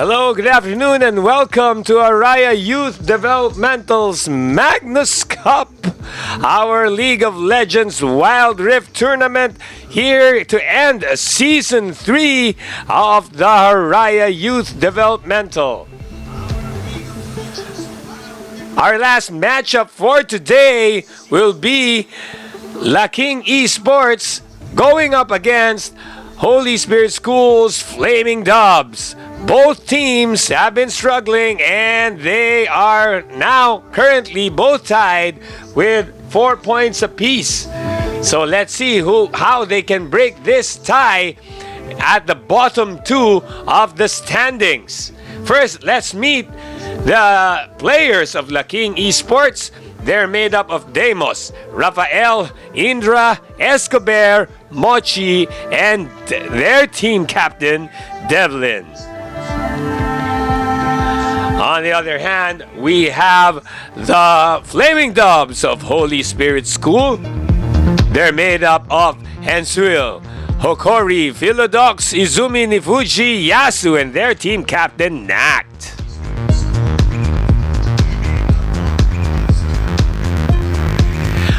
Hello, good afternoon, and welcome to Haraya Youth Developmental's Magnus Cup, our League of Legends Wild Rift tournament, here to end Season 3 of the Haraya Youth Developmental. Our last matchup for today will be Laking ESPORTS going up against Holy Spirit School's Flaming DUBS. Both teams have been struggling and they are now currently both tied with 4 points apiece. So let's see how they can break this tie at the bottom two of the standings. First, let's meet the players of Laking ESPORTS. They're made up of Demos, Rafael, Indra, Escobar, Mochi, and their team captain, Devlin. On the other hand, we have the Flaming DUBS of Holy Spirit School. They're made up of Hensuil, Hokori, Philodox, Izumi, Nifuji, Yasu, and their team captain, Nakt.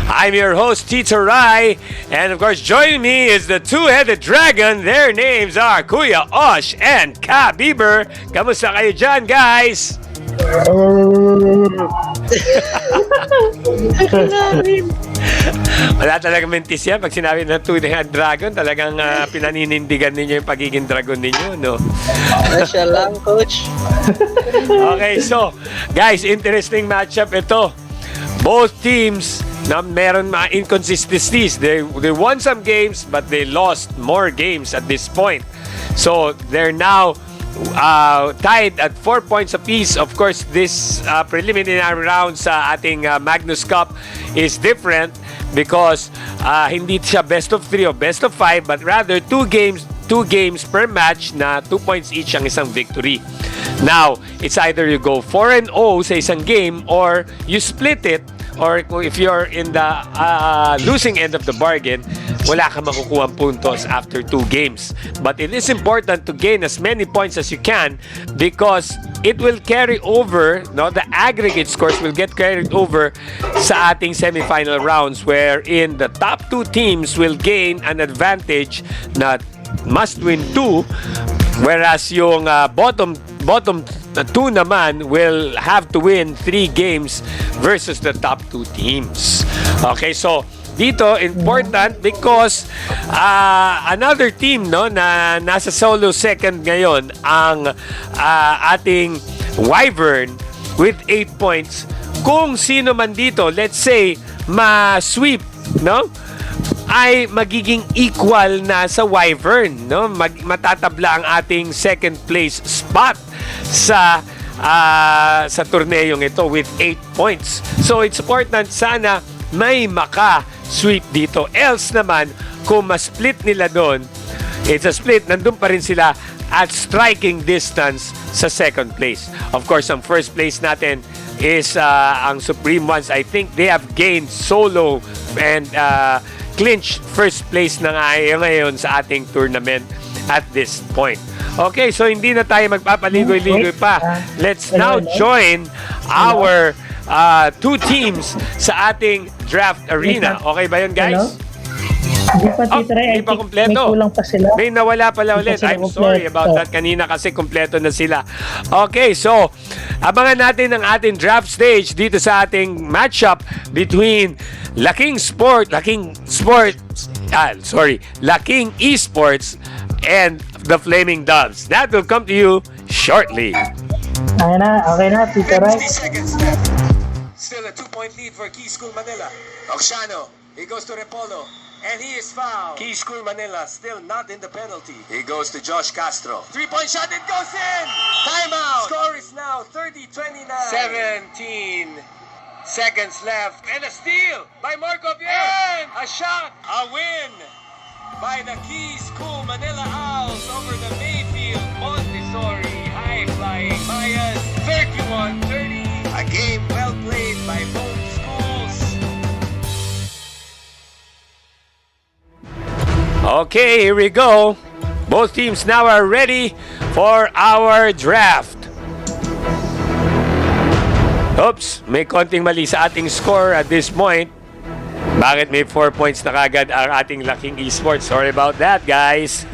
I'm your host, Tito Rai, and of course joining me is the two-headed dragon. Their names are Kuya Osh and Ka Bieber. Kamusta kayo dyan, guys? Wala talagang mentis yan. Pag sinabi ng two-headed dragon, talagang pinaninindigan ninyo yung pagiging dragon ninyo, no? Masya lang, coach. Okay, so, guys, interesting matchup ito. Both teams na meron mga inconsistencies. They won some games, but they lost more games at this point. So, they're now tied at 4 points apiece. Of course, this preliminary round sa ating Magnus Cup is different because hindi siya best of 3 or best of 5, but rather two games per match na 2 points each ang isang victory. Now, it's either you go 4-0 sa isang game or you split it, or if you're in the losing end of the bargain, wala ka makukuha puntos after 2 games. But it is important to gain as many points as you can because it will carry over, no? The aggregate scores will get carried over sa ating semifinal rounds, wherein the top 2 teams will gain an advantage na must win 2, whereas yung bottom 2 naman will have to win 3 games versus the top 2 teams. Okay, so dito important because another team, no, na nasa solo second ngayon ang ating Wyvern with 8 points. Kung sino man dito, let's say ma-sweep, no, ay magiging equal na sa Wyvern, no? Matatabla ang ating second place spot sa turneyong ito with 8 points. So it's important sana may maka-sweep dito. Else naman, kung ma-split nila doon, it's a split, nandun pa rin sila at striking distance sa second place. Of course, ang first place natin is ang Supreme Ones. I think they have gained solo and clinch first place na ngayon sa ating tournament at this point. Okay, so hindi na tayo magpapaligoy-ligoy pa. Let's now join our 2 teams sa ating draft arena. Okay ba yun, guys? Hindi pa, Tito Ray. Hindi pa kompleto. May kulang pa sila. May nawala pala ulit. I'm sorry about that. Kanina kasi kompleto na sila. Okay, so abangan natin ang ating draft stage dito sa ating matchup between Laking ESPORTS and the Flaming DUBS. That will come to you shortly. Okay na, Tito Ray. Still a 2-point lead for Key School Manila. Oxiano, he goes to Repolo. And he is fouled. Key School Manila still not in the penalty. He goes to Josh Castro. 3-point shot, it goes in! Timeout! Score is now 30-29. 17 seconds left. And a steal by Marco Vier. And a shot, a win by the Key School Manila Owls over the Mayfield Montessori High-Flying Mayas. 31-30. A game well played by both schools. Okay, here we go. Both teams now are ready for our draft. Oops, may konting mali sa ating score at this point. Bakit may 4 points na kagad ang ating laking esports? Sorry about that, guys.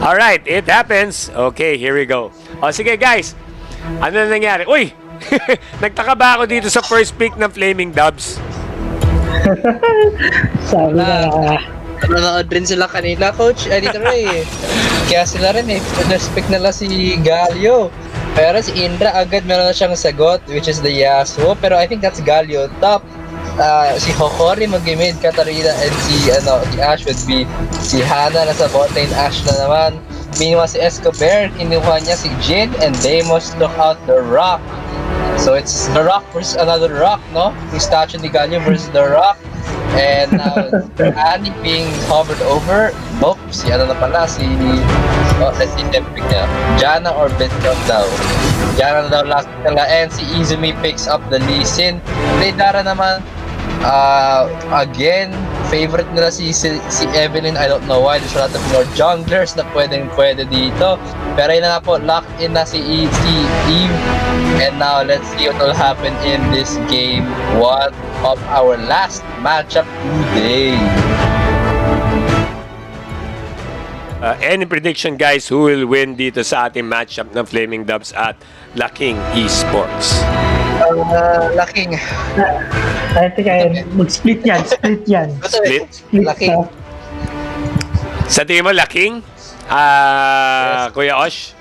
Alright, it happens. Okay, here we go. O sige, guys. Ano na nangyari? Uy! Nagtaka ba ako dito sa first pick ng Flaming DUBS? Sabi na, Nanonood rin sila kanina, Coach. Dito rin eh. Kaya sila rin eh. Respect nila si Galio. Pero si Indra agad meron na siyang sagot, which is the Yasuo. Pero I think that's Galio top. Si Hokori mag-mid, Katarina, and si Ash would be si Hana nasa bot lane, Ash na naman. Meanwhile si Escobar, kinuha niya si Jin, and they must look out the Rock. So it's the Rock versus another Rock, no? Yung statue ni Galio versus the Rock. And Annie being hovered over. Nope, si ano na pala, si let's see them pick niya. Jana or Bitcoin daw. Jana na daw last nila. And si Izumi picks up the Lee Sin. Dara naman, again, favorite nila si Evelyn. I don't know why. There's a lot of more junglers na pwede dito. Pero yun na nga po, locked in na si Eve. And now, let's see what will happen in this game 1 of our last matchup today. Any prediction, guys, who will win dito sa ating matchup ng Flaming DUBS at Laking Esports? Laking. I think mag-split yan. Split? Laking. Sa tingin mo, Laking? Yes. Kuya Osh?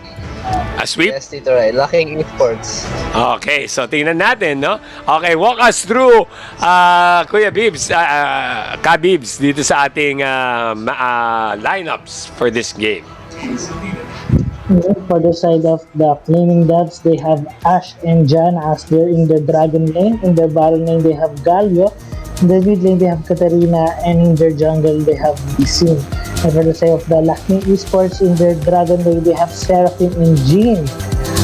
A sweep? Yes, Tito Ray. Laking Esports. Okay, so tingnan natin, no? Okay, walk us through, Kuya Bibs, Ka Bibs, dito sa ating lineups for this game. For the side of the Flaming DUBS, they have Ash and Jan as they're in the Dragon lane. In the bottom lane, they have Galio. In the mid lane, they have Katarina. And in their jungle, they have Lee. And for the side of the Laking Esports, in their Dragon lane, they have Seraphim and Jean.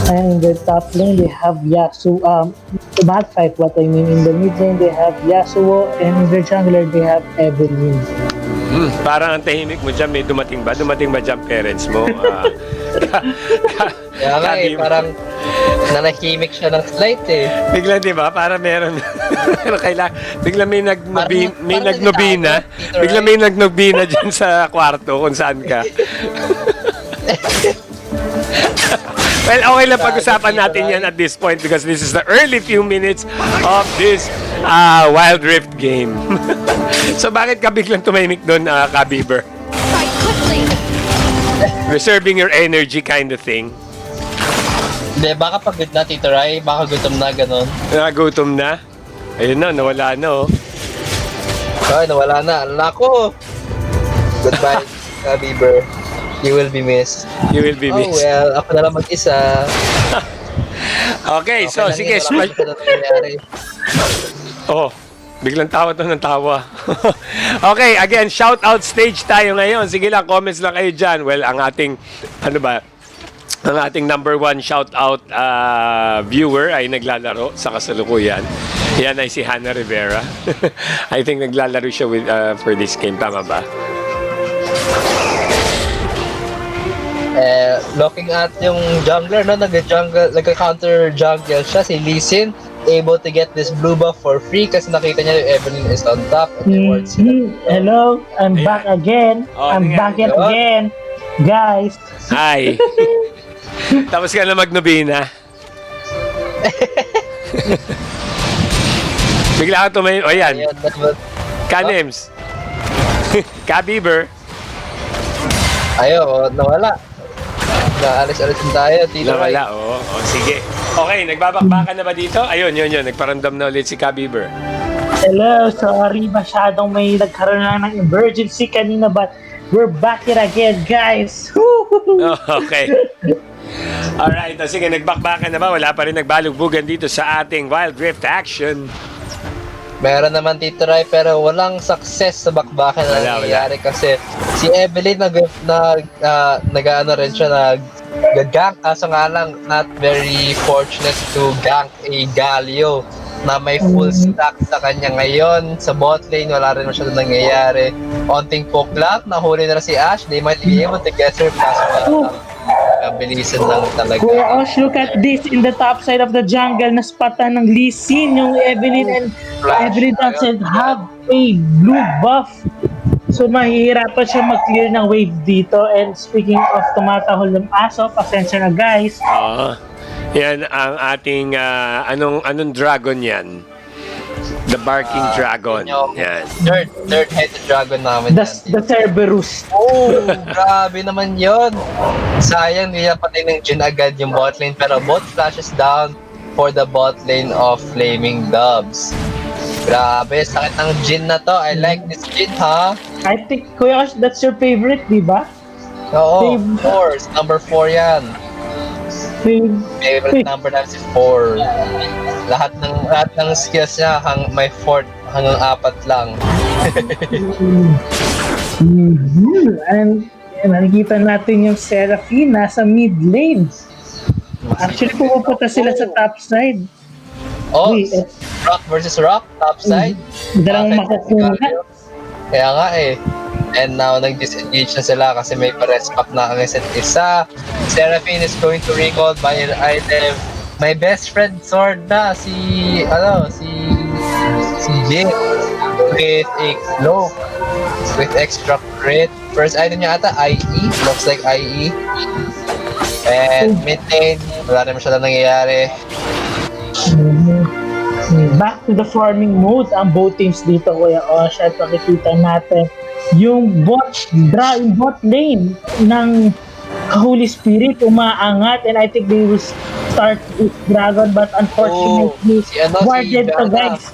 And in their top lane, they have Yasuo, Malphite, what I mean. In the mid lane, they have Yasuo. And in their jungler, they have Evelyn. Parang ang tahimik mo dyan, may dumating ba? Dumating ba dyan parents mo? Kaya nga eh, parang nanahimik siya ng slight eh. Bigla, di ba? Para meron bigla may Parang nagnobina. Tito, Bigla right? may nagnobina dyan sa kwarto kung saan ka. Well, okay lang pag-usapan natin yan at this point because this is the early few minutes of this Wild Rift game. So bakit ka biglang tumahimik doon, Ka-Bieber? Reserving your energy kind of thing. Hindi, baka pagod na, Tito Ray. Baka gutom na, ganun. Nagutom na? Ayun na, nawala na oh. Ay, nawala na. Lako! Goodbye, Bieber. You will be missed. You will be Oh missed. well, ako na lang mag-isa. Okay, so lang sige. yun, wala akong nangyayari. Oh, biglang tawa to ng tawa. Okay, again, shout out stage tayo ngayon. Sige lang, comments lang kayo dyan. Well, ang ating, ang ating number 1 shout out viewer ay naglalaro sa kasalukuyan. Yan ay si Hannah Rivera. I think naglalaro siya with, for this game. Tama ba? Looking at yung jungler, no? Nag-counter jungle siya, si Lee Sin, able to get this blue buff for free kasi nakita niya yung Evelyn is on top and the wards sila. Hello, I'm Ayan. back again. Oh, I'm tingnan. back yet again. Guys, Hi. Tapos ka na magnobina. Bigla ka tumayin. O yan. Ayun, Kanems. Ka-Bieber. Ayo, nawala. Naalis-alis din tayo, Tito Ray. Nawala, oo. Oh, sige. Okay, nagbabakbakan na ba dito? Ayun, yun. Nagparamdam na ulit si Ka-Bieber. hello, sorry masyadong may nagkaroon lang ng emergency kanina but we're back here again, guys. Oh, okay. Alright, sige, nagbakbakan na ba? Wala pa rin nagbalugbugan dito sa ating Wild Rift action. Meron naman, Tito Ray, pero walang success sa bakbakan na Wala. nangyayari kasi si Evelyn nag-ano rin siya, nag-gank, kaso nga lang not very fortunate to gank a Galio. na may full stack sa kanya ngayon. Sa bot lane, wala rin masyado nangyayari. Onting poke lang, nahuli na si Ash. They might be able to get her past bilisan lang talaga. Kuya Osh, look at this in the top side of the jungle. Naspatan ng Lee Sin. Yung Evelyn and Evelyn doesn't have a blue buff. So mahihirapan siya mag-clear ng wave dito. And speaking of tumatahol ng aso, pasensya na guys. Yan ang ating anong dragon yan? The barking dragon. Yan. Third headed dragon namin. The Cerberus. Oh, grabe naman yon. Sayang, hindi patay ng Jin agad yung bot lane. Pero bot flashes down for the bot lane of Flaming DUBS. Grabe, sakit ng Jin na to. I like this Jin, ha? I think, Kuya Osh, that's your favorite, di ba? Oo, of course. Number 4 yan. Favorite number namin si 4. Lahat ng skills niya may 4 hanggang 4 lang. And nakikita natin yung Seraphine nasa mid lane. Actually, pupunta sila sa top side. Rock versus rock, top side. Dalang makukuha. Kaya nga eh. And now, nag-disengage na sila kasi may pa-respect na ang isa't isa. Seraphine is going to recall by an item. My best friend sword na si Jin with a cloak with extra crit. First item niya ata, IE. Looks like IE. And mid lane, wala naman siya na nangyayari. Back to the farming mode ang both teams dito, Kuya Osh, at makikita natin yung bot lane ng Holy Spirit umaangat, and I think they will start with Dragon, but unfortunately warded to guys.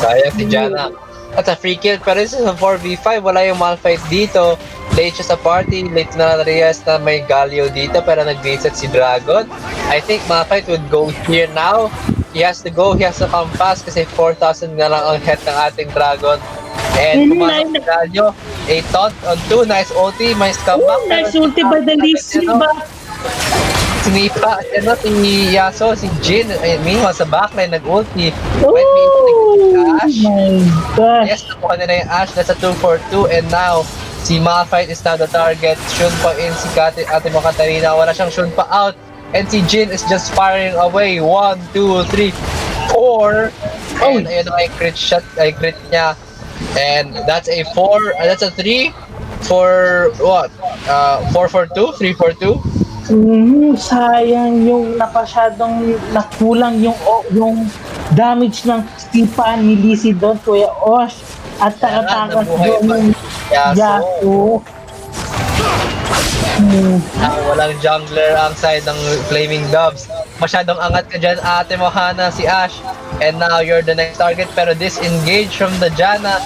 Sayang si Jana. At sa free kill pa rin sa 4v5, wala yung malfight dito. Late siya sa party, late na na-realize na may Galio dito, pero nag-reset si Dragon. I think malfight would go here now. He has to come fast kasi 4,000 na lang ang health ng ating Dragon. And pumasok si Galio, a taunt on 2, nice ulti, nice comeback. Nice ulti by the Lee Sin ba? Sinipa, si Yasuo, si Jin, meanwhile sa backline, nag-ulti. Oh my gosh. Yes, nakuha nila yung Ash, that's a 2-4-2, and now, si Malphite is now the target. Shunpa in si Ate mo Katarina, wala siyang Shunpa out, and si Jin is just firing away. 1, 2, 3, 4, and ayun ang crit shot, crit niya. And that's a 4, that's a 3 for what? 4-4-2? 3-4-2? Sayang yung napasyadong nakulang yung damage ng stipa ni Lizzie doon, Kuya Osh, at takatakas doon yung Yasuo. Walang jungler ang side ng Flaming DUBS. Masyadong angat ka dyan, ate mo Hana, si Ash. And now you're the next target, pero disengage from the Jana.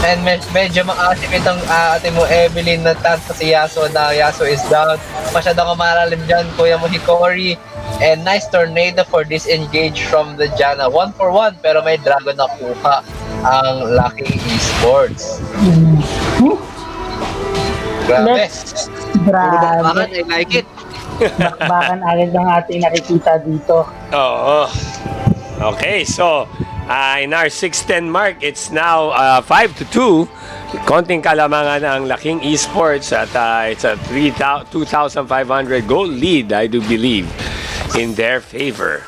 And medyo ma-activate ang ate mo Evelyn na tanto si Yasuo na Yasuo is down. Masyadong kumalalim dyan, kuya mo Hikori. And nice tornado for disengage from the Jana. 1-for-1, pero may dragon na kuha ang Lucky Esports. Grabe. Grabe. I like it. Bakbakan agad ang ating nakikita dito. Oo. Okay, so in our 6:10 mark, it's now 5-2. Konting kalamangan ang Laking Esports at it's a 2,500 goal lead, I do believe, in their favor.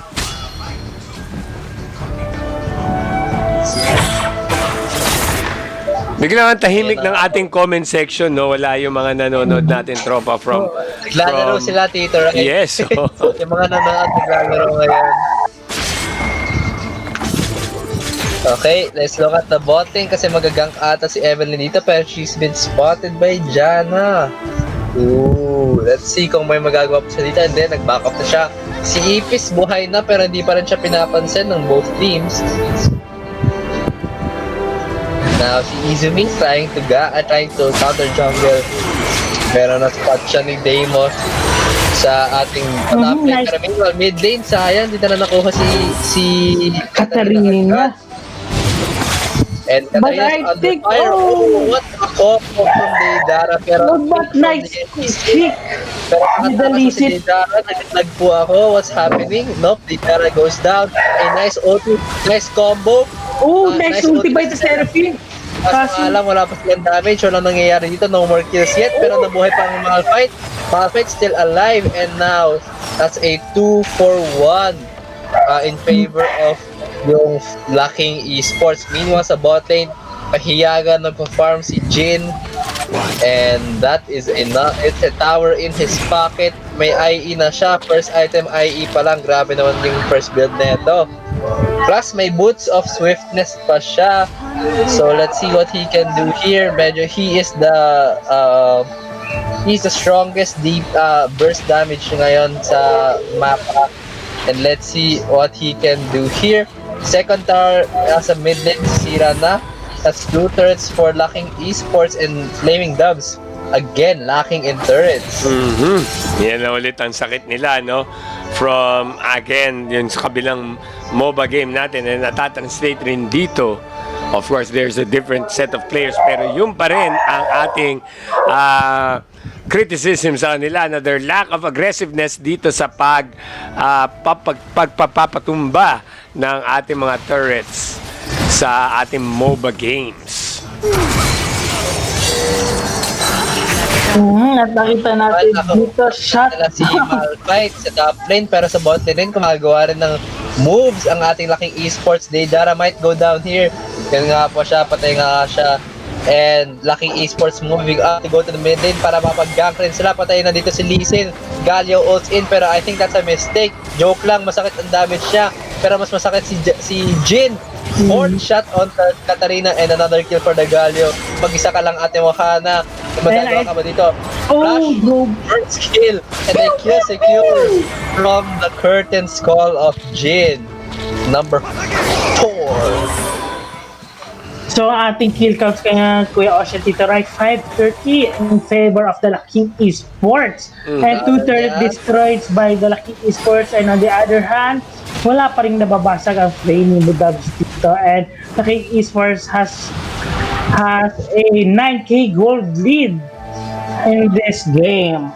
Biglang ang tahimik ng ating comment section, no? Wala yung mga nanonood natin tropa from... Naglalaro sila, Tito, right? Yes. Yung mga nanonood naglalaro ngayon. Okay, let's look at the bot lane kasi magagank ata si Evelyn dito, pero she's been spotted by Jana. Ooh, let's see kung may magagawa pa siya dito, and then nag-back up na siya. Si Ipis buhay na pero hindi pa rin siya pinapansin ng both teams. Now si Izumi trying to counter jungle. Pero na-spot siya ni Deimos sa ating top lane. Pero meanwhile, mid lane, sayang, dito na nakuha si Katarina. And But Katarina's I under think, fire. Oh, oh, what a combo from Deidara. Pero but from nice the NPC. kick Pero with the nakatakas mo si Lee Deidara. Naglag po ako. What's happening? Nope, Deidara goes down. A nice ulti. Nice combo. Oh, nice Nice ulti ulti by by the Seraphine. Seraphine. Kaso nga Kaso, lang, wala pa silang damage. Walang nangyayari dito. No more kills yet. Pero nabuhay pa ang Malphite. Malphite still alive. And now, that's a 2-for-1 in favor of yung laking esports. Meanwhile, sa bot lane, pahiyagan nagpa-farm si Jin. And that is enough. It's a tower in his pocket. May IE na siya. First item IE pa lang. Grabe naman yung first build na ito. Plus, may boots of swiftness pa siya. So, let's see what he can do here. Medyo he's the strongest deep burst damage ngayon sa mapa. And let's see what he can do here. Second tower sa mid lane, sira na. That's 2 turrets for lacking esports and flaming DUBS. Again, lacking in turrets. Yan na ulit ang sakit nila, no? From, again, yun sa kabilang MOBA game natin na natatranslate rin dito. Of course, there's a different set of players, pero yun pa rin ang ating criticism sa kanila na their lack of aggressiveness dito sa pagpapatumba ng ating mga turrets sa ating MOBA games. at nakita natin dito, shot. Nila si Malphite sa top lane, pero sa bot lane rin, kumagawa rin ng moves ang ating laking esports. Deidara might go down here. Yan nga po siya, patay nga siya. And Lucky Esports moving up to go to the mid lane para mapag-gank rin sila. Patay na dito si Lee Sin. Galio ults in, pero I think that's a mistake. Joke lang, masakit ang damage siya. Pero mas masakit si Jin. Fourth shot on Katarina and another kill for the Galio. Mag-isa ka lang, Ate Mohana. Magagawa ka ba dito? Flash, first kill, and a kill secure from the curtain skull of Jin. Number 4. So, ating kill counts kaya Kuya Ocean dito, right? 530 in favor of the Lucky Esports. And 230 destroyed by the Lucky Esports. And on the other hand, wala pa rin nababasag ang flaming DUBS dito. And Lucky Esports has a 9k gold lead in this game.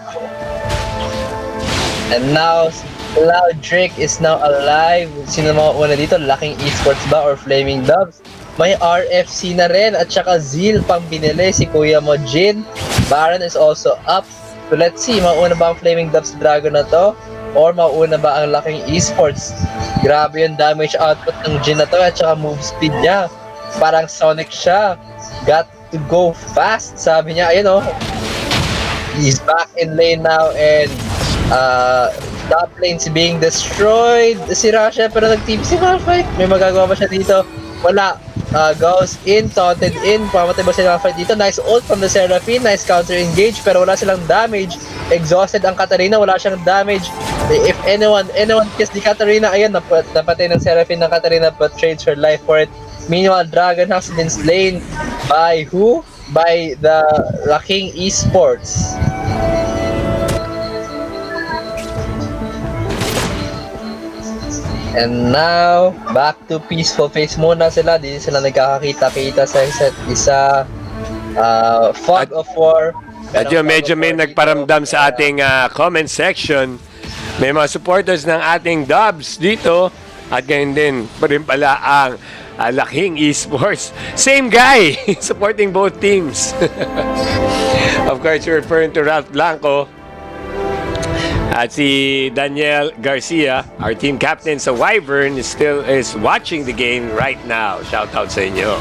And now, Loud Drake is now alive. Sino mga una dito? Lucky Esports ba or Flaming DUBS? May RFC na rin at saka Zeal pang binili si Kuya mo Jin. Baron is also up. So let's see, mauna ba ang Flaming DUBS Dragon na to? Or mauna ba ang laking esports? Grabe yung damage output ng Jin na to at saka move speed niya. Parang Sonic siya. Got to go fast. Sabi niya, ayun oh. He's back in lane now and top lane's being destroyed. Sira siya pero nag-team si Malphite. May magagawa ba siya dito? Wala. Goes in, taunted in. Pamatay ba sila fight dito? Nice ult from the Seraphine. Nice counter engage pero wala silang damage. Exhausted ang Katarina. Wala siyang damage. If anyone kills the Katarina, ayun, napatay ng Seraphine ng Katarina but trades her life for it. Meanwhile, Dragon has been slain by who? By the King Esports. And now, back to peaceful face muna sila. Di sila nagkakakita-kita sa isa't isa. Fog of War. Medyo may nagparamdam sa ating comment section. May mga supporters ng ating DUBS dito. At ganyan din pa rin pala ang Laking Esports. Same guy, supporting both teams. Of course, you're referring to Ralph Blanco. At si Daniel Garcia, our team captain sa Wyvern, is watching the game right now. Shout out sa inyo.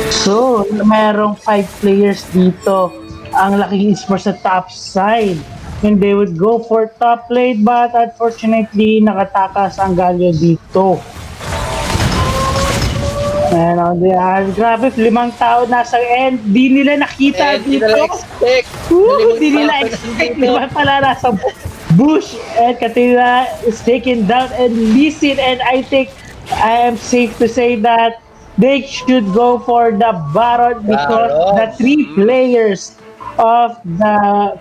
So, merong 5 players dito ang Lucky Esports sa top side. And they would go for top lane, but unfortunately, nakatakas ang Galio dito. And on the other, grabe, 5 tao nasa end. Di nila nakita dito. Di nila expect. 5 pala nasa bush. And Katina is taken down and listen. And I think I am safe to say that they should go for the Baron because the 3 players of the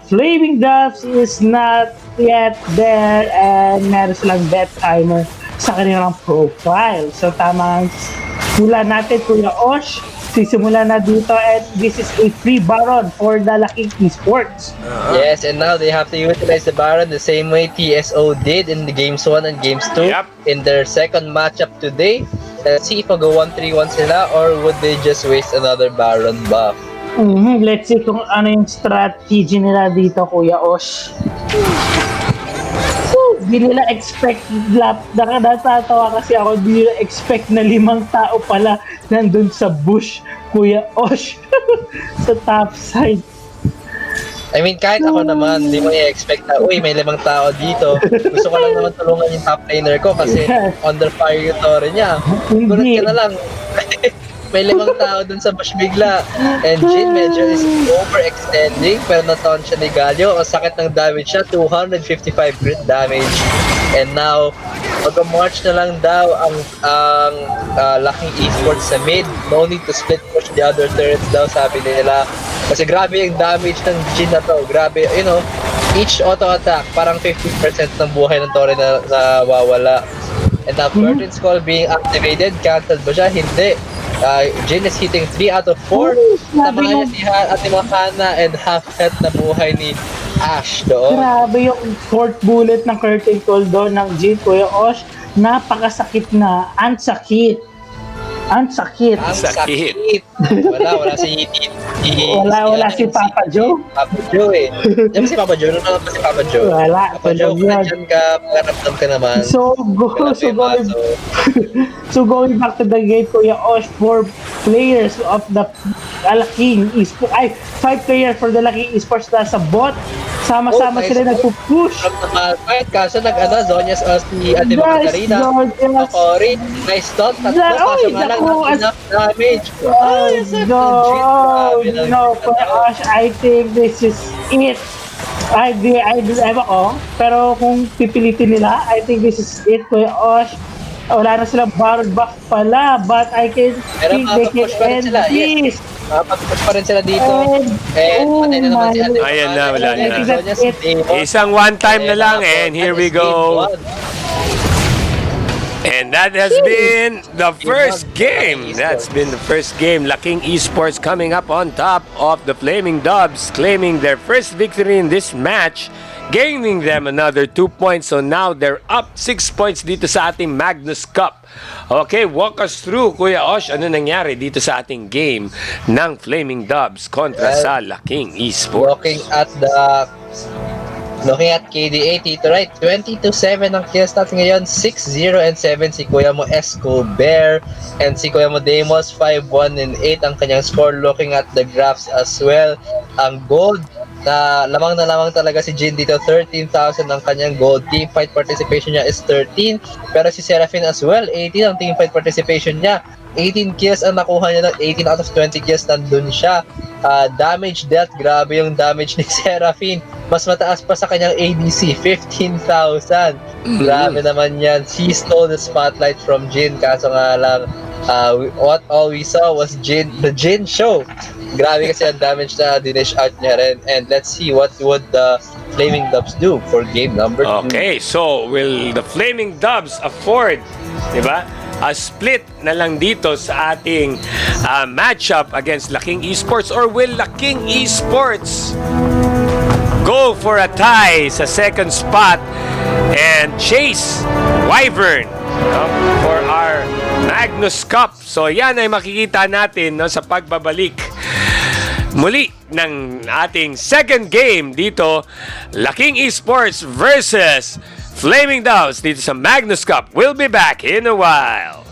Flaming Doves is not yet there and meron silang bet timer sa kanilang profile. So tamang mula natin Kuya Osh, sisimula na dito and this is a free baron for the Laking Esports. Yes, and now they have to utilize the Baron the same way TSO did in the games 1 and games 2 Yep. in their second matchup today. Let's see if mag-go 1-3-1 sila or would they just waste another Baron buff. Let's see kung ano yung strategy nila dito, Kuya Osh. Di nila expect, natatawa kasi ako, di nila expect na 5 tao pala nandun sa bush, Kuya Osh, sa top side. I mean, kahit ako naman, hindi mo i-expect na, uy, may 5 tao dito. Gusto ko lang naman tulungan yung top laner ko kasi under fire yung tore niya. Gulat ka na lang. May 5 tao dun sa bush bigla. And Jin medyo is overextending pero na-taunt siya ni Galio. Ang sakit ng damage siya, 255 crit damage. And now, mag-march na lang daw ang Laking Esports sa mid. No need to split push the other turrets daw, sabi nila. Kasi grabe yung damage ng Jin na to. Grabe, you know, each auto-attack, parang 50% ng buhay ng Torre na wawala. And now, Curtain's Call being activated, cancelled ba siya? Hindi. Jin is hitting 3 out of 4. Tamahan niya si Hana and half-health na buhay ni Ash doon. Grabe yung 4th bullet ng Curtain Call doon ng Jin, Kuya Osh. Napakasakit na. Ang sakit. Ang sakit. Wala si Wala si Papa Joe. Papa Joe eh. Diyan si Papa Joe. Ano naman si Papa Joe? Wala. Papa Joe, kung nandiyan ka, pangaraptan ka naman. So going back to the game, Kuya Osh, 4 players of the Laking Esports, 5 players for the Laking Esports na sa bot. Sama-sama sila nagpupush. From the Malfight, kaso Zonias si Ate Katarina. Makori, nice dot. Kaso nga lang, not enough damage. No, Kuya Osh, I think this is it. Ewan ko, pero kung pipilitin nila, I think this is it, Kuya Osh. Wala na silang Baron buff pala, but I can think they can end this. Mapag-push pa rin sila dito. And patay na naman si Ate. Ayan na, wala na. Zonias, Isang one time na lang and here we go. And that has been the first game. That's been the first game. Laking Esports coming up on top of the Flaming Doves, claiming their first victory in this match, gaining them another 2 points. So now they're up 6 points dito sa ating Magnus Cup. Okay, walk us through, Kuya Osh, ano nangyari dito sa ating game ng Flaming Doves kontra sa Laking Esports. Looking at KDA, Tito Right, 20-7 ang kill stats ngayon, 6-0 and 7 si Kuya mo Escobar, and si Kuya mo Deimos, 5-1 and 8 ang kanyang score. Looking at the graphs as well, ang gold, na lamang talaga si Jin dito, 13,000 ang kanyang gold. Teamfight participation niya is 13, pero si Seraphine as well, 18 ang teamfight participation niya. 18 kills ang nakuha niya doon, 18 out of 20 kills nandun siya. Damage dealt, grabe yung damage ni Seraphine. Mas mataas pa sa kanyang ADC, 15,000. Grabe naman yan. He stole the spotlight from Jin, kaso nga lang, all we saw was the Jin show. Grabe kasi ang damage na dinish out niya rin. And let's see what would the Flaming Doves do for game number 2. Okay, so will the Flaming Doves afford, di ba, a split na lang dito sa ating matchup against Laking Esports, or will Laking Esports go for a tie sa second spot and chase Wyvern for our Magnus Cup? So yan ay makikita natin sa pagbabalik muli ng ating second game dito, Laking Esports versus Flaming Doves dito sa Magnus Cup. We'll be back in a while.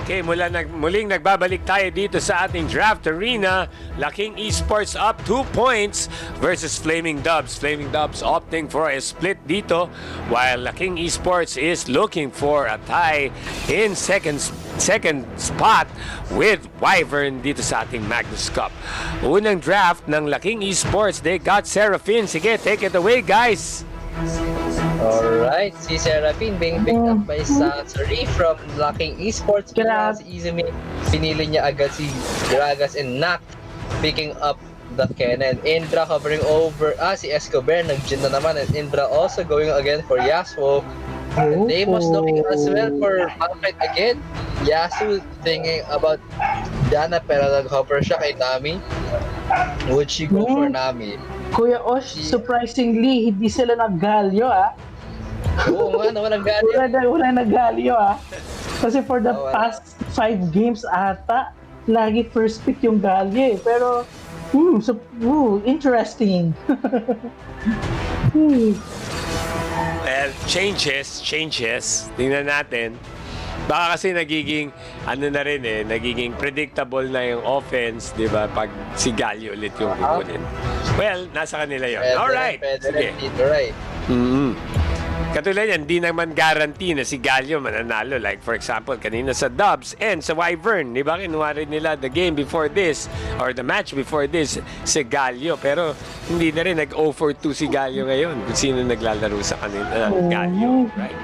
Okay, muling nagbabalik tayo dito sa ating draft arena. Laking Esports up 2 points versus Flaming DUBS. Flaming DUBS opting for a split dito, while Laking Esports is looking for a tie in second spot with Wyvern dito sa ating Magnus Cup. Unang draft ng Laking Esports, they got Seraphine. Sige, take it away, guys. Alright, si Seraphine being picked up by Sansari from Laking Esports. Grabe. Si Izumi, pinili niya agad si Gragas and Nak picking up the Kennen. Indra hovering over, si Escobar nag-gin na naman, and Indra also going again for Yasuo. Deimos looking as well for Malphite again. Yasuo thinking about Diana pero nag-hover siya kay Nami. Would she go for Nami? Kuya Osh, surprisingly, hindi sila naggalyo Oo nga, walang gani. Wala naggalyo Kasi for the past 5 games ata, lagi first pick yung galyo Pero, interesting. Well, changes. Tingnan natin. Baka kasi nagiging, nagiging predictable na yung offense, di ba? Pag si Galio ulit yung kukunin. Well, nasa kanila yun. Alright. Sige. Right. Katulad yan, di naman guarantee na si Galio mananalo. Like for example, kanina sa DUBS and sa Wyvern, di ba? Kinuha rin nila the game before this or the match before this si Galio. Pero hindi na rin nag-0 for 2 si Galio ngayon kung sino naglalaro sa kanila Galio. Right?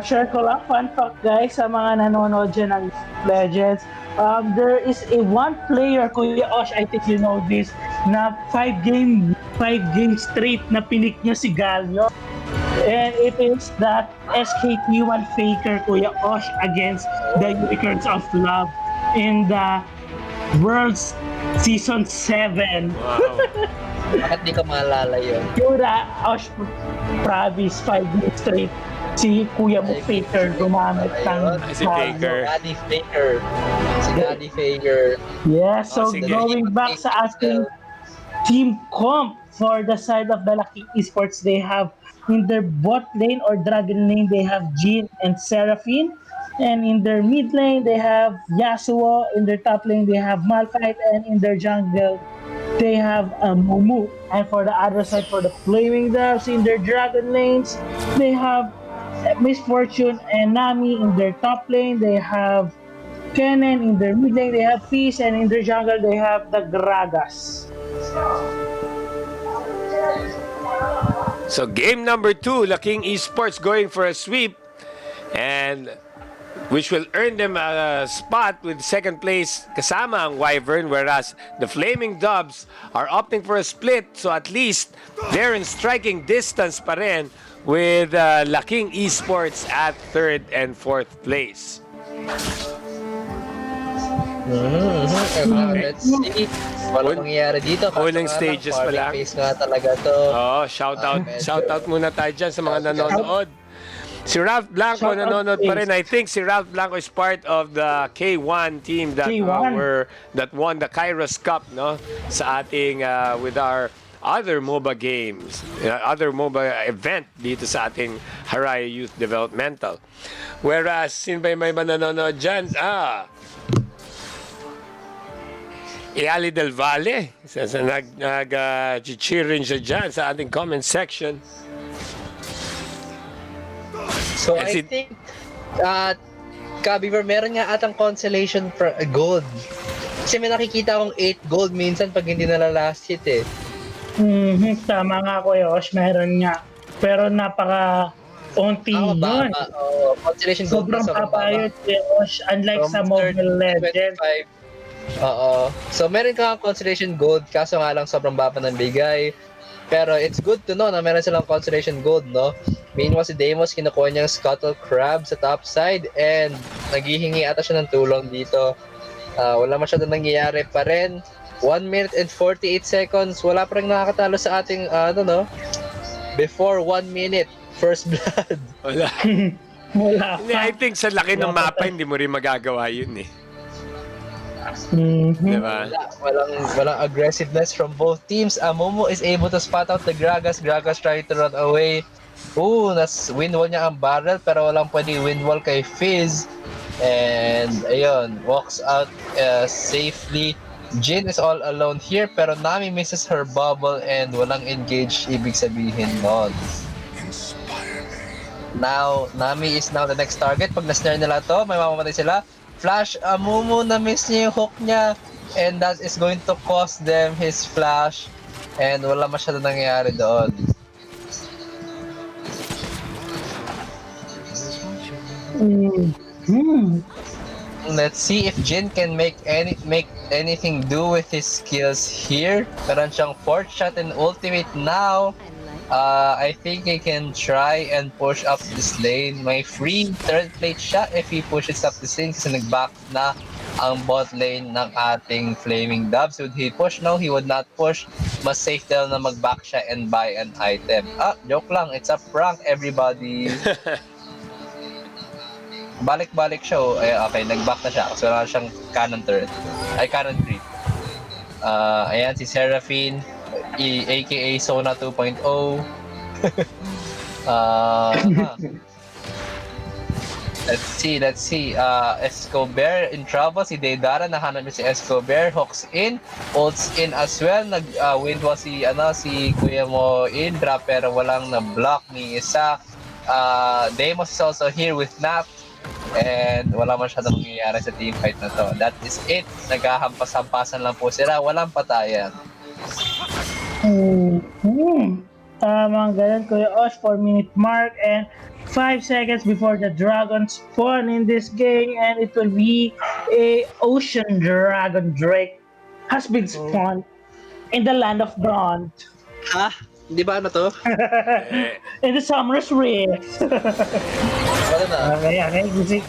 Share ko lang, fun fact guys, sa mga nanonood dyan ng Legends. There is a one player, Kuya Osh, I think you know this, na 5 game straight na pilik niya si Galio. And it is that SKT1 Faker, Kuya Osh, against the Unicorns of Love in the World's Season 7. Wow. Bakit di ka maalala yun? Kuya Osh, promise, 5 games straight. Si Kuya mo Faker gumamit ng Si Faker. Si Daddy Faker. Yeah, so sige. going back sa ating team comp for the side of the Lucky Esports, they have in their bot lane or dragon lane, they have Jean and Seraphine. And in their mid lane, they have Yasuo. In their top lane, they have Malphite. And in their jungle, they have Mumu. And for the other side, for the Flaming DUBS, in their dragon lanes, they have Misfortune and Nami. In their top lane, they have Kennen. In their mid lane, they have Peace. And in their jungle, they have the Gragas. So game number 2, Laking Esports going for a sweep, and which will earn them a spot with second place kasama ang Wyvern, whereas the Flaming DUBS are opting for a split, so at least they're in striking distance pa rin with Laking Esports at 3rd and 4th place. Let's see. Walang mangyayari dito. Unang stages pa lang. Face nga talaga to. Oh, shout out muna tayo dyan sa mga nanonood. Si Ralph Blanco nanonood pa rin. I think si Ralph Blanco is part of the K1 team that that won the Kairos Cup, no? Sa ating with our other MOBA games, other MOBA event dito sa ating Haraya Youth Developmental. Whereas, sino ba may nanonood dyan? Ali Del Valle, nag-cheer rin siya dyan sa ating comment section. So I think Kabiver, meron nga atang consolation for gold. Kasi may nakikita akong 8 gold minsan pag hindi nala last hit eh. Tama nga Kuya Osh, meron nga. Pero napaka-onti yun. Consolation gold sobrang papayot Kuya Osh, unlike sa Mobile Legends. Oo. So meron ka consolation gold, kaso nga lang sobrang baba ng bigay. Pero it's good to know na meron silang consolation gold, no? Meanwhile, si Deimos, kinukuha niyang Scuttle Crab sa top side and naghihingi ata siya ng tulong dito. Wala masyadong nangyayari pa rin. 1 minute and 48 seconds. Wala pa rin nakakatalo sa ating, before 1 minute, first blood. Wala. Wala Hindi, I think sa laki ng mapa, hindi mo rin magagawa yun eh. Diba? Walang aggressiveness from both teams. Momo is able to spot out the Gragas. Gragas trying to run away. Windwall niya ang barrel pero walang pwede windwall kay Fizz. And ayun, walks out safely. Jin is all alone here pero Nami misses her bubble and walang engage, ibig sabihin nun. Now, Nami is now the next target. Pag na-snare nila to, may mamamatay sila. Flash, Amumu na-miss niya yung hook niya and that is going to cost them his flash and wala masyado nangyayari doon. Let's see if Jin can make anything do with his skills here. Meron siyang fourth shot and ultimate now. I think he can try and push up this lane. May free third plate shot if he pushes up this lane kasi nag-back na ang bot lane ng ating Flaming Dubs. Would he push? No, he would not push. Mas safe daw na mag-back siya and buy an item. Joke lang. It's a prank, everybody. Balik-balik siya. Okay, nag-back na siya kasi wala siyang cannon turret. Cannon creep. Ayan, si Seraphine, aka Sona 2.0. Let's see. Escobar in trouble. Si Deidara, nahanap niya si Escobar. Hawks in. Ults in as well. Windwall si Kuya mo in. Drop pero walang na-block ni isa. Deimos is also here with Nap. And wala masyadong nangyayari sa teamfight na to. That is it. Naghahampas-hampasan lang po sila. Walang patayan. Tamang ganun, Kuya Osh, 4-minute mark and 5 seconds before the dragon spawn in this game, and it will be a ocean dragon Drake has been spawned in the land of Dawn. Ha? Di ba ano to? In the Summer's Rift. Wala na. Okay.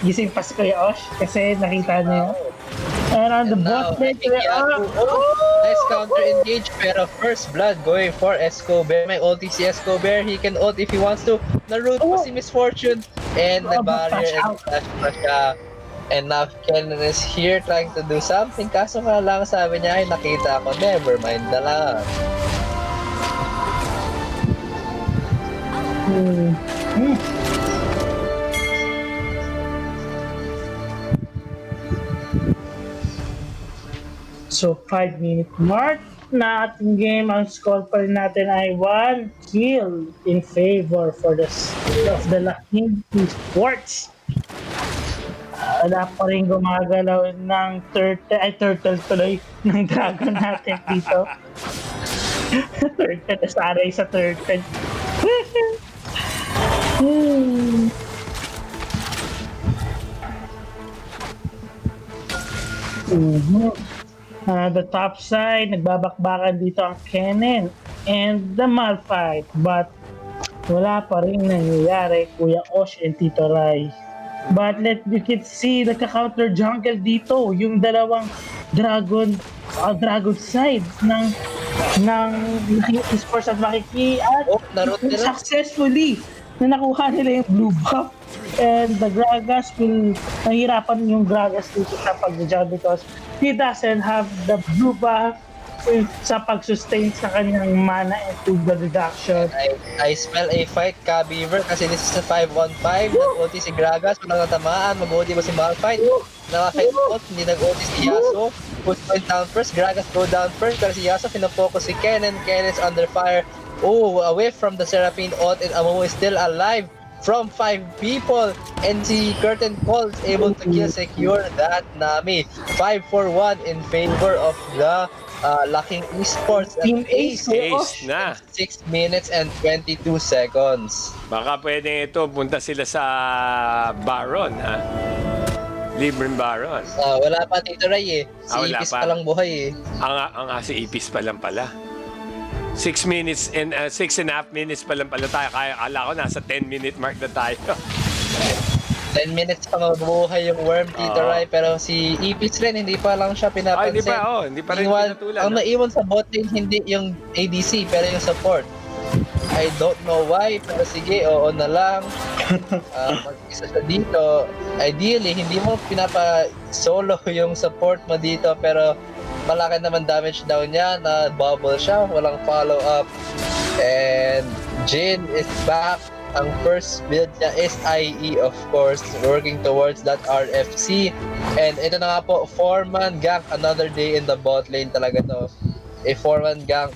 Gising pa si Kuya Osh kasi nakita niya. And on the bot lane, nice counter engage pero first blood going for Escobar. May ulti si Escobar. He can ult if he wants to. Na-root pa si Misfortune. And the barrier and flash pa siya. And now Kennen is here trying to do something. Kaso nga lang sabi niya ay nakita ako. Never mind na lang. So 5-minute mark na ating game. Ang score pa rin natin ay 1 kill in favor for the Laking ESPORTS. Wala pa rin gumagalaw ng turtle tuloy ng dragon natin dito. Turtle, nasanay sa turtle. The top side, nagbabakbakan dito ang Kennen and the Malphite, but wala pa rin nangyayari, Kuya Osh and Tito Rai. But you can see nagka-counter jungle dito, yung dalawang dragon side ng ESPORTS at Makiki at successfully na nakuha nila yung blue buff. And the Gragas nahihirapan yung Gragas dito sa pag-jungle because he doesn't have the blue buff sa pag-sustain sa kanyang mana and tuber reduction. I smell a fight, Ka-Beaver, kasi this is a 5-on-5. Nag-ulti si Gragas, walang natamaan. Mag-ulti ba si Malphite? Nakaka-ult, hindi nag-ulti si Yasuo. Push point down first, Gragas go down first, pero si Yasuo pinafocus si Kennen. Kennen is under fire. Away from the Seraphine ult, and Amumu is still alive from 5 people, and si Curtain Call is able to secure that Nami. 5-4-1 in favor of the Laking ESPORTS Team Ace na. 6 minutes and 22 seconds. Baka pwede ito, punta sila sa Baron, ha? Libreng Baron. Wala pa Tito Ray eh. Si wala Ipis pa. pa lang buhay eh. Ang si Ipis pa lang pala. 6 minutes and 6.5 minutes pa lang pala tayo. Kaya akala ko nasa 10-minute mark na tayo. 10 minutes pa mabubuhay yung worm, Tito Ray, pero si Ipis rin, hindi pa lang siya pinapansin. Hindi pa rin pinatulan. Ang naiwan sa bot lane, hindi yung ADC, pero yung support. I don't know why, pero sige, oo na lang. Mag-isa siya dito. Ideally, hindi mo pinapa-solo yung support mo dito, pero malaki naman damage down niya, na bubble siya, walang follow-up. And Jin is back. ang first build niya is IE, of course, working towards that RFC. And ito na nga po, 4-man gank, another day in the bot lane talaga to. A 4-man gank.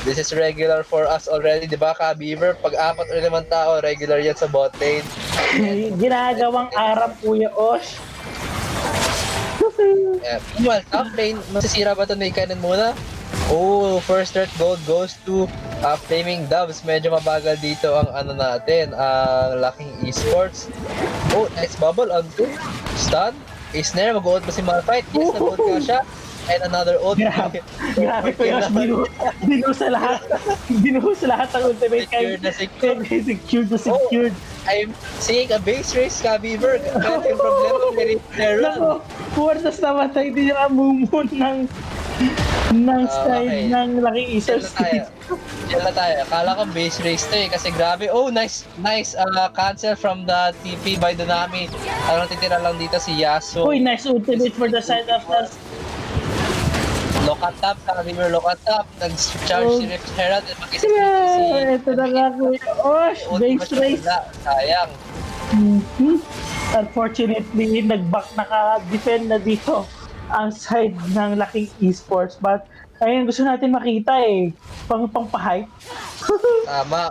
This is regular for us already, di ba, Ka-Beaver? Pag 4 o 5 tao, regular yan sa bot lane. Ginagawang Arab, Kuya Osh. Meanwhile, top lane, masisira ba ito na ikanin muna? Oh, first threat gold goes to Flaming DUBS. Medyo mabagal dito ang ano natin, ang laking esports. Oh, nice bubble on 2. Stun. Snare, mag-ult ba si Malphite? Yes, nag-ult ka siya. And another ult. Grabe Kuya Osh, binuhos sa lahat. Binuhos sa lahat ang ultimate Secured na secured. Secured. I'm seeing a base race, Ka-Beaver. Kaya yung problema, very run. Nako, Puwertas namatay din yung amumon ng side ng Lucky Easters. Diyan na tayo. Akala ko base race to eh. Kasi grabe. Oh, nice cancel from the TP by Dunami. Ano titira lang dito si Yasuo. Uy, nice ultimate for the side of the... Look at top, Ka-Beaver, look at top. Nag-charge si Rift Herald at mag-isip si... Ito na nga Kuya Osh, base race. Sayang. Unfortunately, nag-back naka-defend na dito ang side ng laking esports. But, ayun, gusto natin makita eh. Pang-hype. Tama.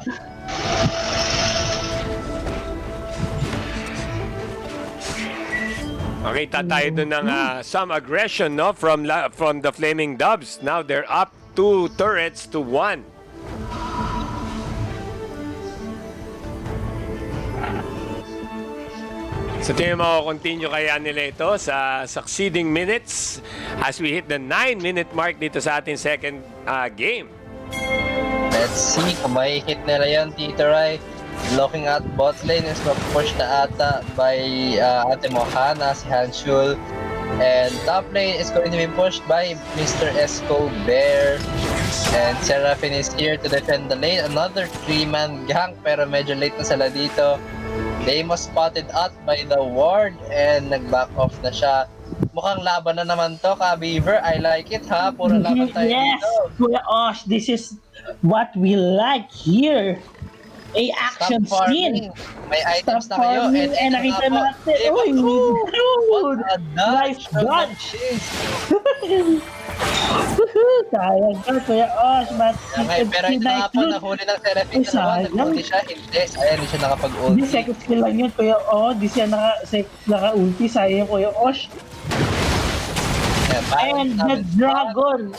Makita tayo dun ng some aggression, no, from the Flaming DUBS. Now they're up 2 turrets to 1. So tingnan mo, continue kaya nila ito sa succeeding minutes as we hit the 9-minute mark dito sa ating second game. Let's see kung may hit nila yan, Tito Rai. Looking at bot lane is push na ata by Ate Mohana, si Hanshul. And top lane is going to be pushed by Mr. Esco Bear. And Seraphine is here to defend the lane. Another 3-man gank pero medyo late na sila dito. Deimos spotted out by the ward and nag-back off na siya. Mukhang laban na naman to, Ka-Beaver. I like it, ha? Puro laban tayo yes, dito. Kuya Osh, this is what we like here. A action Stop scene. farming. May items na kayo. And nakita natin. Uy, What a nice dodge. dodge. Sayang ka, Kuya Osh, but Okay, pero ito nga po, nahuli ng Seraphine na naman. Nag-ulti siya. Hindi. Ayan, hindi siya nakapag-ulti. Di second skill lang yun, Kuya Osh. Di siya naka-ulti. Sayang, Kuya Osh. And the dragon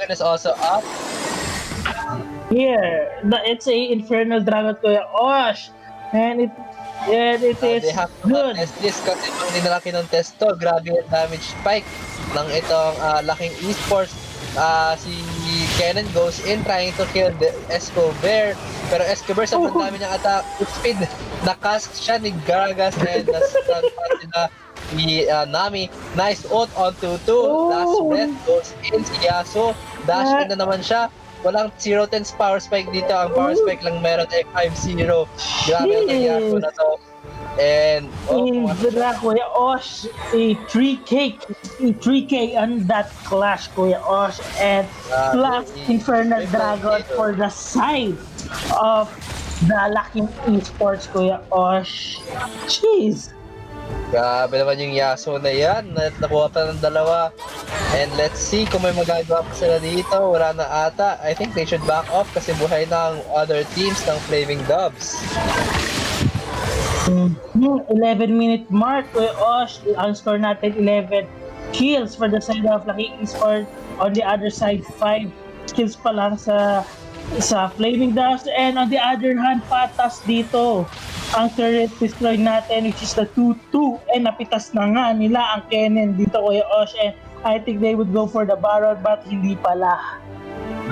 is also up. Here, it's a infernal dragon, Kuya Osh, and it is They have to good. test this kasi pag hindi nila kinonest to, grabe yung damage spike ng itong laking esports. Si Kennen goes in trying to kill the Esco Bear, pero Esco Bear sa dami niyang attack speed, nakast siya ni Garagas and ni Nami. Nice ult on 2-2. Last breath goes in si Yasuo, dash in na naman siya. Walang 0-10 power spike dito. Ang power spike lang meron ay 5-0. Grabe ang Yasuo na to. And Kuya Osh, a 3K on that clash, Kuya Osh, and plus Infernal Dragon for the side of the Laking Esports, Kuya Osh. Jeez. grabe naman yung Yasuo na yan. Nakuha pa ng dalawa. And let's see kung may magagawa pa sila dito. Wala na ata. I think they should back off kasi buhay na ang other teams ng Flaming DUBS. 11-minute mark, Kuya Osh. Ang score natin 11 kills for the side of Lucky Esports. On the other side, 5 kills pa lang sa Flaming DUBS. And on the other hand, patas dito ang turret destroy natin, which is the 2-2. And napitas na nga nila ang Kennen dito, Kuya Osh. And I think they would go for the Baron, but hindi pala.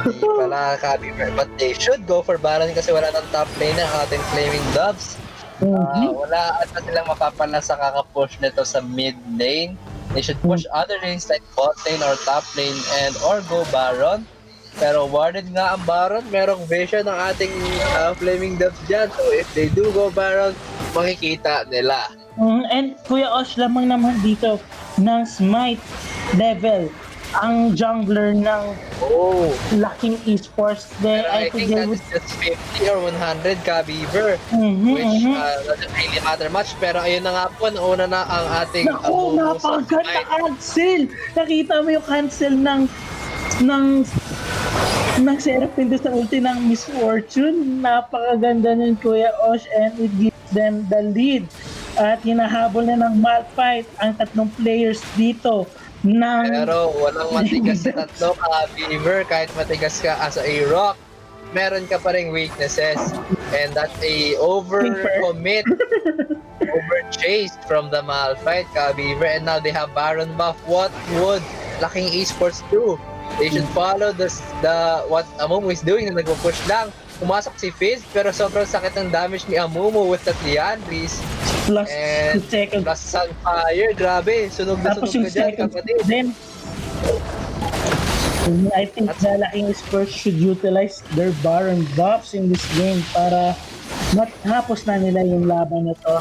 Hindi pala, Ka-Beaver. But they should go for Baron kasi wala ng top lane ng ating Flaming DUBS. Wala at silang mapapala sa kakapush nito sa mid lane. They should push other lanes like bot lane or top lane and or go Baron. Pero warded nga ang Baron, merong vision ng ating Flaming DUBS dyan. So if they do go Baron, makikita nila. And Kuya Osh lamang naman dito ng smite level ang jungler ng Oh. laking esports. Pero I I think think they that would... is just 50 or 100 ka, Beaver. Which doesn't really matter much. Pero ayun na nga po, nauna na ang ating Naku, Amumu sa napakaganda fight. cancel! Nakita mo yung cancel ng ng Seraphine doon sa ulti ng Miss Fortune. Napakaganda nun, Kuya Osh, and it gives them the lead. At hinahabol na ng Malphite ang tatlong players dito ng... Pero walang matigas sa tatlo ka, Beaver. Kahit matigas ka as a rock, meron ka pa ring weaknesses. And that's a over-commit, over-chase from the Malphite ka, Beaver. And now they have Baron buff. What would laking esports do? They should follow what Amumu is doing na nagpo-push lang. Pumasok si Fizz, pero sobrang sakit ng damage ni Amumu with that Leandris. Plus And second. plus Sunfire, grabe. Sunog na Tapos sunog yung ka dyan, second kapatid. then I think the laking Spurs should utilize their Baron buffs in this game para matapos na nila yung laban na to.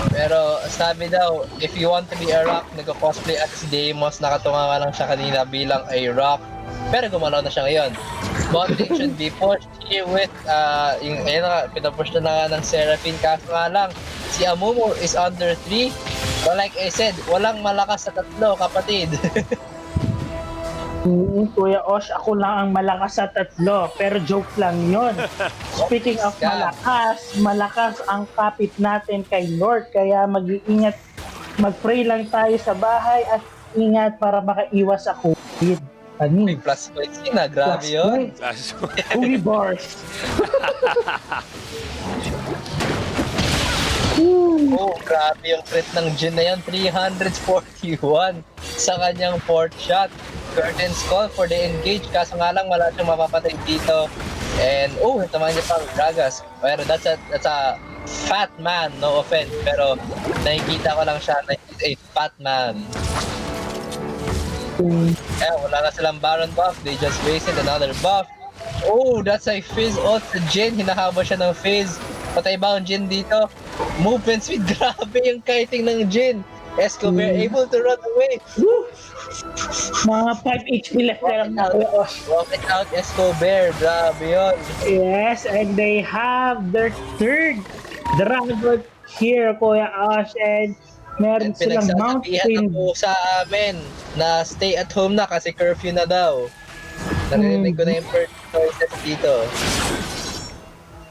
Pero sabi daw, if you want to be a rock, nagko-cosplay at si Deimos, nakatunga nga lang siya kanina bilang a rock. Pero gumalaw na siya ngayon. Bonding should be pushed here with, yung, ayun na, pinapush na nga ng Seraphine. Kaso nga lang, si Amumu is under 3. But like I said, walang malakas sa tatlo, kapatid. Kuya Osh, ako lang ang malakas sa tatlo, pero joke lang yun. Speaking of malakas ang kapit natin kay North, kaya mag-iingat, mag-pray lang tayo sa bahay at ingat para makaiwas sa COVID. May plus points yun, grabe yun. Holy bars. Oh, grabe yung crit ng Jin na yan, 341 sa kanyang 4th shot. Curtain's call for the engage, kaso nga lang wala siyang mapapatay dito. And tama niya pang Gragas. Pero that's a fat man, no offense, pero nakikita ko lang siya na he's a fat man. Wala na silang Baron buff, they just wasted another buff. Oh, that's a Fizz ult sa Jin, hinahaba siya ng Fizz. Patay ba ang Jin dito? Movement speed, grabe yung kiting ng Jin. Escobar able to run away. Mga 5 HP left na lang na Kuya Osh. Walk it out, Escobar, grabe yun. Yes, and they have their third dragon here, Kuya Osh, and meron silang Pinagsasabihan mountain. ako sa amin na stay at home na kasi curfew na daw. Narinig ko na yung first choices dito.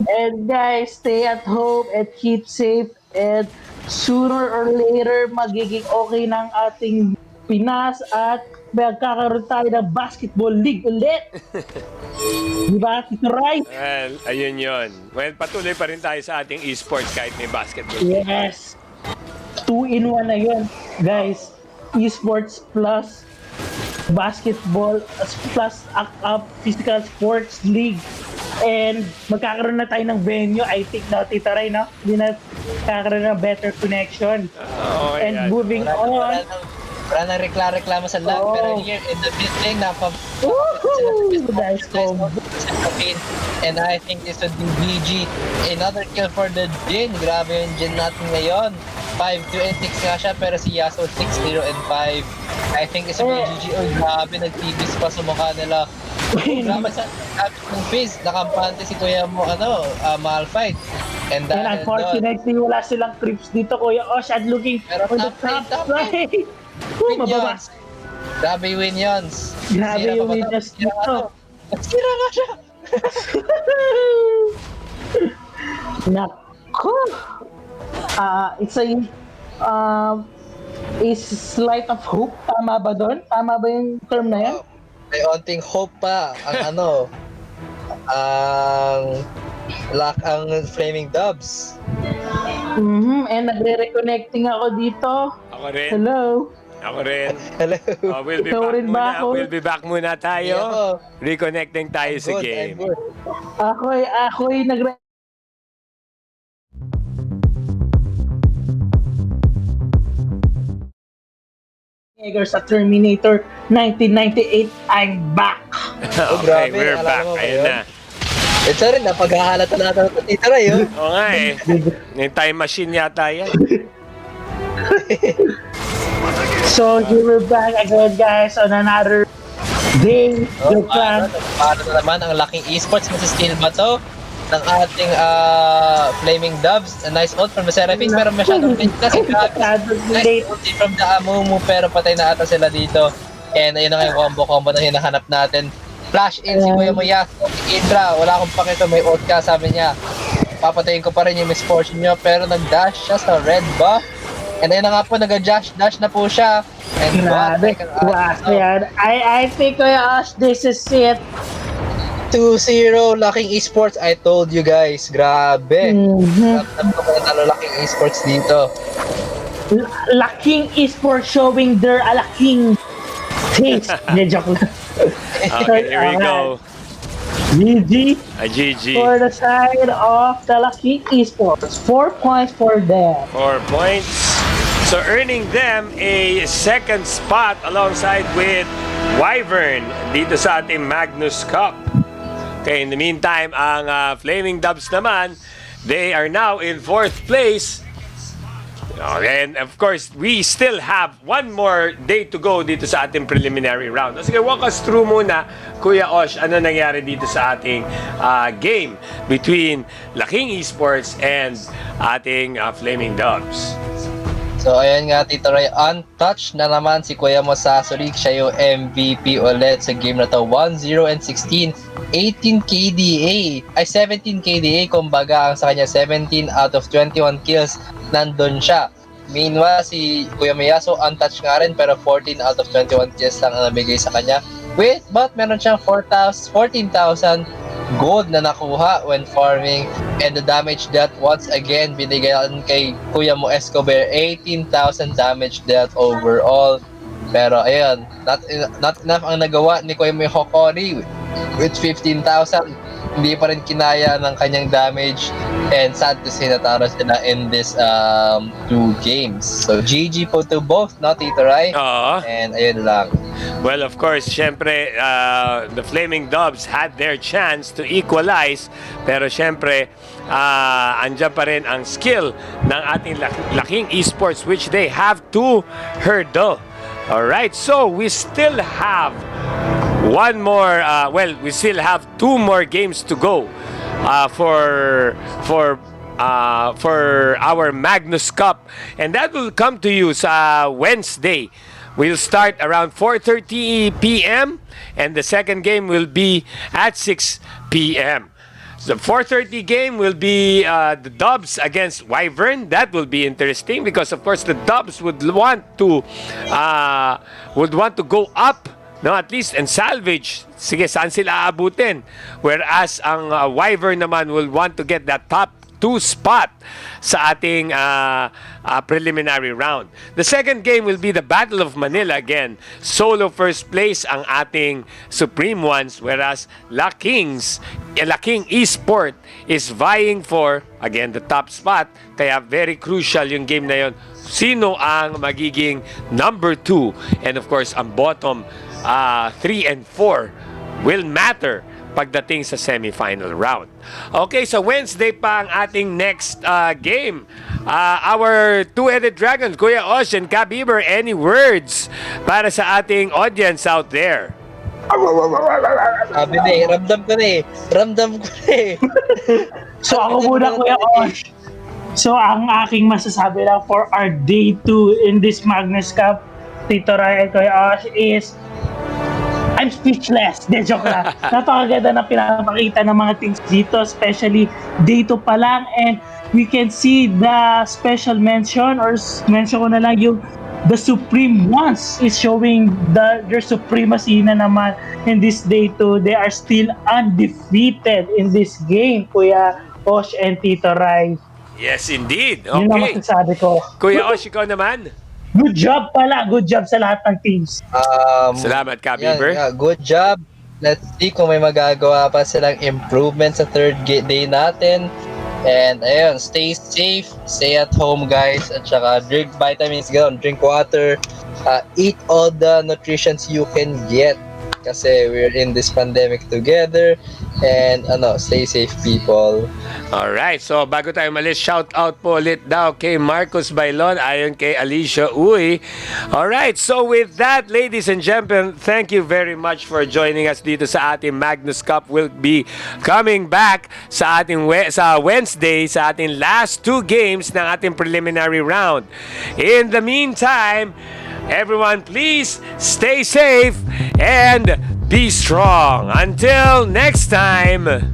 And guys, stay at home and keep safe, and sooner or later magiging okay ng ating Pinas at magkakaroon tayo ng basketball league ulit. Diba, Tito Rai? Well, ayun yun. Well, patuloy pa rin tayo sa ating esports kahit may basketball. Yes. 2-in-1 na yun, guys. Esports plus basketball plus physical sports league. And magkakaroon na tayo ng venue, I think na, Tita Ray, no? Hindi na kakaroon ng better connection. Okay, And moving on. Wala nang reklamo sa lag, pero here in the mid-lane, Nice combo. and I think this would be BG. Another kill for the Jin. Grabe yung Jin natin ngayon. 5-2 and 6 nga siya, pero si Yasuo 6-0 and 5. I think it's a BGG. Oh, grabe, nag-TBs pa sa mukha nila. Grabe sa habit ng Fizz, nakampante si Kuya mo, Malphite. And Unfortunately, wala silang creeps dito, Kuya Osh, and looking pero for the top play. Mababa. Winions. Grabe Winions. Grabe yung Winions dito. Sira nga siya. Naku! It's a is slight of hope. Tama ba doon? Tama ba yung term na yan? May onting hope pa ang ang Flaming DUBS. And nagre-reconnecting ako dito. Ako rin. Hello. Ako rin. Hello. We'll be Ikaw back rin ba muna. ako? We'll be back muna tayo. Yeah. Reconnecting tayo sa Good, game. I'm good. Ako'y sa Terminator 1998, I'm back. Okay, grabe, we're alam back. mo ba Ayun yun? na. Ito rin, napaghahalata natin ito. Tita Ray, yun. Oo nga eh. May time machine yata yan. So here we're back again, guys, on another They will plan. Paano na naman ang laking esports, masisteal ba to? Ng ating Flaming Dubs. A nice ult from the Seraphim, pero masyadong late na si Gabi. Nice ulti from the Amumu, pero patay na ata sila dito. And ayun na nga yung combo na hinahanap natin. Flash in si Kuya Moyaso, Indra, wala akong pakito, may ult ka, sabi niya. Papatayin ko pa rin yung misfortune nyo, pero nag-dash siya sa red buff. And ayun na nga po, nag-dash na po siya. And Grabe. Yan. I think Kuya Osh, this is it. 2-0, Laking Esports. I told you guys, grabe. Ramdam ko na talo Laking Esports dito. Laking Esports showing their laking taste. Hindi, joke lang. Okay, here we go. GG GG. for the side of the Laking Esports. 4 points for them. 4 points. So earning them a second spot alongside with Wyvern dito sa ating Magnus Cup. Okay, in the meantime, ang Flaming Dubs naman, they are now in 4th place. And of course, we still have one more day to go dito sa ating preliminary round. Sige, walk us through muna, Kuya Osh, ano nangyari dito sa ating game between Laking Esports and ating Flaming Dubs. So ayun nga, Tito Ray, untouched na naman si Kuya Mo Sasurik. Siya yung MVP ulit sa game na to. 1-0 and 16. 18 KDA. Ay, 17 KDA. Kumbaga, ang sa kanya 17 out of 21 kills. Nandun siya. Meanwhile, si Kuya Miyaso, untouched nga rin, pero 14 out of 21 kills lang ang nabigay sa kanya. But meron siyang 14,000 gold na nakuha when farming, and the damage dealt once again binigyan kay Kuya Mo Escobar 18,000 damage dealt overall. Pero ayun, not enough ang nagawa ni Kuya Mo Hokori with 15,000. Hindi pa rin kinaya ng kanyang damage, and sad to say natalo sila in this 2 games. So GG po to both, no, Tito Ray? And ayun lang. Well, of course, syempre, the Flaming Dubs had their chance to equalize, pero syempre, andyan pa rin ang skill ng ating Laking Esports, which they have to hurdle. Alright, so we still have one more, we still have 2 more games to go for our Magnus Cup, and that will come to you sa Wednesday. We'll start around 4:30 p.m. and the second game will be at 6 p.m. The 4:30 game will be the Dubs against Wyvern. That will be interesting because, of course, the Dubs would want to go up, no, at least, and salvage. Sige, saan sila aabutin? Whereas ang Wyvern naman will want to get that top 2 spot sa ating preliminary round. The second game will be the Battle of Manila again. Solo first place ang ating Supreme Ones, whereas Laking Esport is vying for, again, the top spot. Kaya very crucial yung game na yon. Sino ang magiging number 2? And of course, ang bottom 3 and 4 will matter pagdating sa semifinal round. Okay, so Wednesday pa ang ating next game. Our two-headed dragon, Kuya Osh and Kabiber, any words para sa ating audience out there? Sabi na eh, ramdam ko na eh. So ako muna, Kuya Osh. So ang aking masasabi lang for our day 2 in this Magnus Cup, Tito Ray and Kuya Osh, is I'm speechless. De, joke lang. Napakaganda na pinapakita ng mga things dito, especially dito pa lang. And we can see the special mention, or mention ko na lang yung the Supreme Ones is showing their supremacy na naman in this day 2. They are still undefeated in this game, Kuya Osh and Tito Ray. Yes, indeed. Okay. Yun ang masasabi ko. Kuya Osh, ikaw naman. Good job pala. Good job sa lahat ng teams. Salamat, Kabiber. Yeah, good job. Let's see kung may magagawa pa silang improvement sa third day natin. And ayun, stay safe, stay at home, guys. At saka drink vitamins, drink water, eat all the nutritions you can get. kasi we're in this pandemic together. And stay safe, people. Alright, so bago tayo malis, shout out po ulit daw kay Marcos Bailon ayon kay Alicia Uy. Alright, so with that, ladies and gentlemen, thank you very much for joining us dito sa ating Magnus Cup. We'll be coming back sa ating sa Wednesday sa ating last 2 games ng ating preliminary round. In the meantime, everyone please stay safe and be strong. Until next time.